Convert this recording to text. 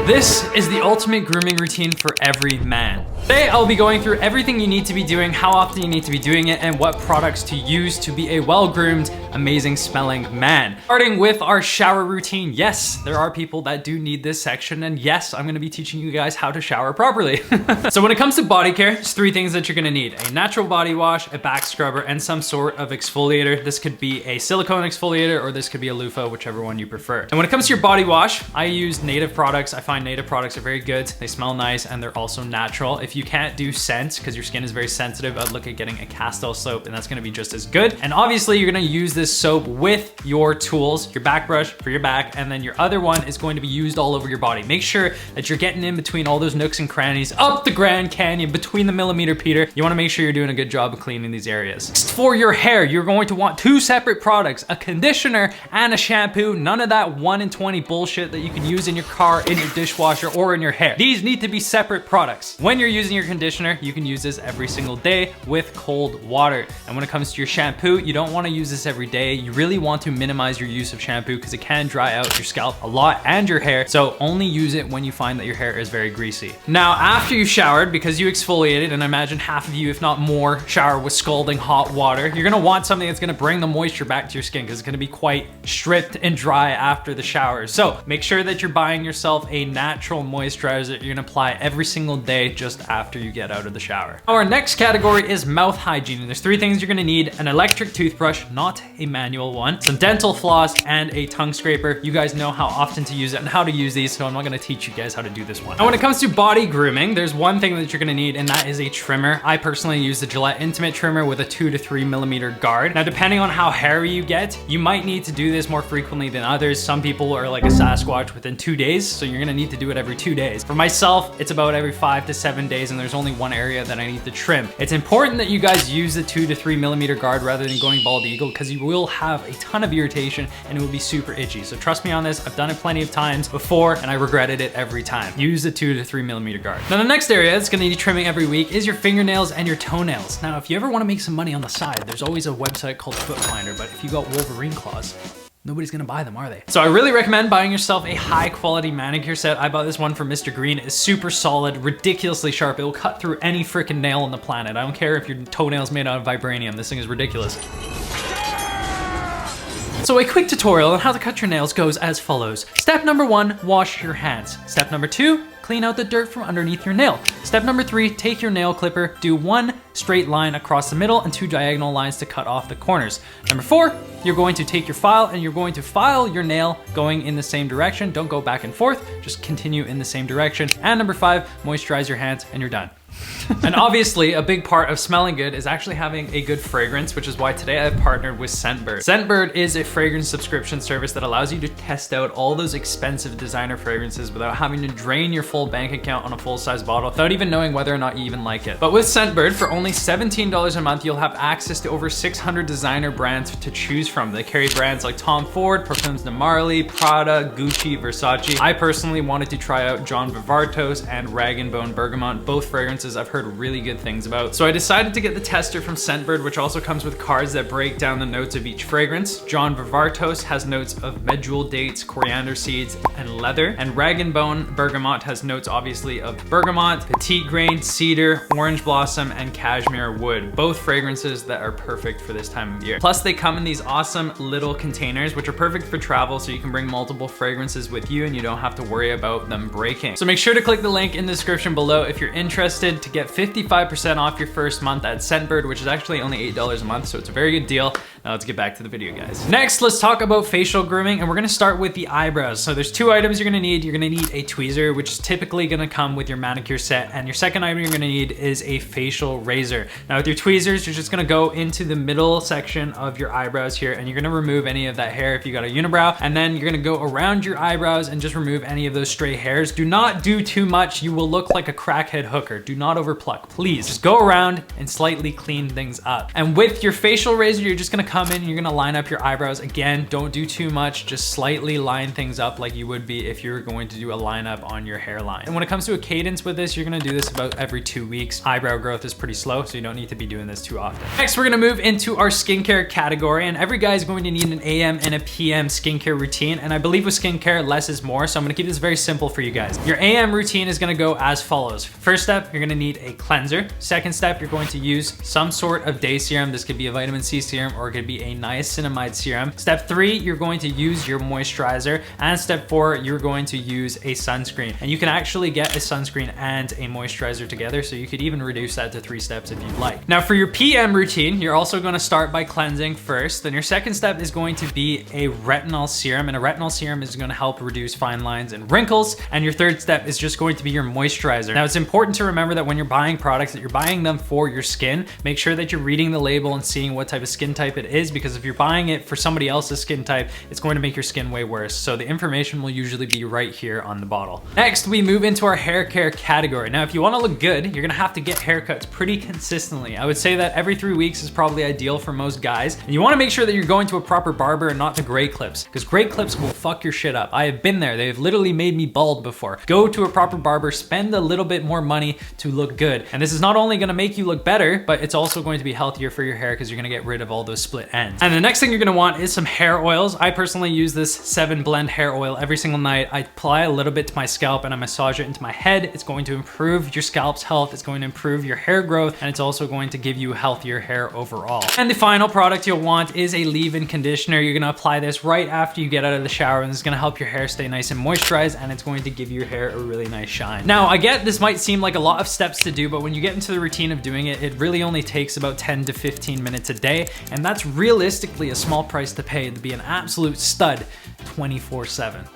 This is the ultimate grooming routine for every man. Today, I'll be going through everything you need to be doing, how often you need to be doing it, and what products to use to be a well-groomed, amazing smelling man. Starting with our shower routine. Yes, there are people that do need this section, and yes, I'm gonna be teaching you guys how to shower properly. So when it comes to body care, there's three things that you're gonna need: a natural body wash, a back scrubber, and some sort of exfoliator. This could be a silicone exfoliator, or this could be a loofah, whichever one you prefer. And when it comes to your body wash, I use native products. I find native products are very good. They smell nice, and they're also natural. If you can't do scent, because your skin is very sensitive, I'd look at getting a Castile soap, and that's gonna be just as good. And obviously, you're gonna use this soap with your tools, your back brush for your back, and then your other one is going to be used all over your body. Make sure that you're getting in between all those nooks and crannies, up the Grand Canyon, between the millimeter Peter. You wanna make sure you're doing a good job of cleaning these areas. For your hair, you're going to want two separate products, a conditioner and a shampoo. None of that 1 in 20 bullshit that you can use in your car, in your dishwasher, or in your hair. These need to be separate products. When you're using your conditioner, you can use this every single day with cold water. And when it comes to your shampoo, you don't want to use this every day. You really want to minimize your use of shampoo because it can dry out your scalp a lot and your hair. So only use it when you find that your hair is very greasy. Now, after you showered, because you exfoliated, and I imagine half of you, if not more, shower with scalding hot water, you're gonna want something that's gonna bring the moisture back to your skin because it's gonna be quite stripped and dry after the shower. So make sure that you're buying yourself a natural moisturizer that you're gonna apply every single day just after you get out of the shower. Our next category is mouth hygiene. And there's three things you're gonna need: an electric toothbrush, not a manual one, some dental floss, and a tongue scraper. You guys know how often to use it and how to use these, so I'm not gonna teach you guys how to do this one. Now, when it comes to body grooming, there's one thing that you're gonna need, and that is a trimmer. I personally use the Gillette Intimate Trimmer with a 2 to 3 millimeter guard. Now, depending on how hairy you get, you might need to do this more frequently than others. Some people are like a Sasquatch within 2 days, so you're gonna need to do it every 2 days. For myself, it's about every 5 to 7 days, and there's only one area that I need to trim. It's important that you guys use the 2 to 3 millimeter guard rather than going bald eagle, because you will have a ton of irritation and it will be super itchy. So trust me on this, I've done it plenty of times before and I regretted it every time. Use the 2 to 3 millimeter guard. Now, the next area that's gonna need trimming every week is your fingernails and your toenails. Now, if you ever wanna make some money on the side, there's always a website called Foot Finder, but if you got Wolverine claws, nobody's gonna buy them, are they? So I really recommend buying yourself a high quality manicure set. I bought this one from Mr. Green. It's super solid, ridiculously sharp. It will cut through any freaking nail on the planet. I don't care if your toenail's made out of vibranium. This thing is ridiculous. So a quick tutorial on how to cut your nails goes as follows. Step number 1, wash your hands. Step number 2, clean out the dirt from underneath your nail. Step number 3, take your nail clipper, do 1 straight line across the middle and 2 diagonal lines to cut off the corners. Number 4, you're going to take your file and you're going to file your nail going in the same direction. Don't go back and forth, just continue in the same direction. And number 5, moisturize your hands and you're done. And obviously, a big part of smelling good is actually having a good fragrance, which is why today I've partnered with Scentbird. Scentbird is a fragrance subscription service that allows you to test out all those expensive designer fragrances without having to drain your full bank account on a full-size bottle without even knowing whether or not you even like it. But with Scentbird, for only $17 a month, you'll have access to over 600 designer brands to choose from. They carry brands like Tom Ford, Parfums de Marly, Prada, Gucci, Versace. I personally wanted to try out John Vivartos and Rag & Bone Bergamot, both fragrances I've heard really good things about. So I decided to get the tester from Scentbird, which also comes with cards that break down the notes of each fragrance. John Vivartos has notes of medjool dates, coriander seeds, and leather. And Rag & Bone Bergamot has notes obviously of bergamot, petite grain, cedar, orange blossom, and cashmere wood. Both fragrances that are perfect for this time of year. Plus they come in these awesome little containers, which are perfect for travel, so you can bring multiple fragrances with you and you don't have to worry about them breaking. So make sure to click the link in the description below if you're interested to get 55% off your first month at Scentbird, which is actually only $8 a month, so it's a very good deal. Now let's get back to the video, guys. Next, let's talk about facial grooming, and we're gonna start with the eyebrows. So there's 2 items you're gonna need. You're gonna need a tweezer, which is typically gonna come with your manicure set, and your second item you're gonna need is a facial razor. Now with your tweezers, you're just gonna go into the middle section of your eyebrows here, and you're gonna remove any of that hair if you got a unibrow, and then you're gonna go around your eyebrows and just remove any of those stray hairs. Do not do too much. You will look like a crackhead hooker. Do not overpluck, please. Just go around and slightly clean things up. And with your facial razor, you're just gonna come in, you're gonna line up your eyebrows. Again, don't do too much, just slightly line things up like you would be if you were going to do a lineup on your hairline. And when it comes to a cadence with this, you're gonna do this about every 2 weeks. Eyebrow growth is pretty slow, so you don't need to be doing this too often. Next, we're gonna move into our skincare category, and every guy is going to need an AM and a PM skincare routine. And I believe with skincare, less is more, so I'm gonna keep this very simple for you guys. Your AM routine is gonna go as follows. First step, you're gonna need a cleanser. Second step, you're going to use some sort of day serum. This could be a vitamin C serum or it could be a niacinamide serum. Step 3, you're going to use your moisturizer. And step 4, you're going to use a sunscreen. And you can actually get a sunscreen and a moisturizer together, so you could even reduce that to 3 steps if you'd like. Now for your PM routine, you're also gonna start by cleansing first. Then your second step is going to be a retinol serum, and a retinol serum is gonna help reduce fine lines and wrinkles. And your third step is just going to be your moisturizer. Now it's important to remember that when you're buying products, that you're buying them for your skin. Make sure that you're reading the label and seeing what type of skin type it is, because if you're buying it for somebody else's skin type, it's going to make your skin way worse. So the information will usually be right here on the bottle. Next, we move into our hair care category. Now, if you wanna look good, you're gonna have to get haircuts pretty consistently. I would say that every 3 weeks is probably ideal for most guys. And you wanna make sure that you're going to a proper barber and not the gray clips, because gray clips will fuck your shit up. I have been there. They've literally made me bald before. Go to a proper barber, spend a little bit more money to look good. And this is not only gonna make you look better, but it's also going to be healthier for your hair because you're gonna get rid of all those split ends. And the next thing you're gonna want is some hair oils. I personally use this 7 blend hair oil every single night. I apply a little bit to my scalp and I massage it into my head. It's going to improve your scalp's health. It's going to improve your hair growth, and it's also going to give you healthier hair overall. And the final product you'll want is a leave-in conditioner. You're gonna apply this right after you get out of the shower, and it's gonna help your hair stay nice and moisturized, and it's going to give your hair a really nice shine. Now, I get this might seem like a lot of steps to do, but when you get into the routine of doing it, it really only takes about 10 to 15 minutes a day, and that's realistically a small price to pay to be an absolute stud 24/7.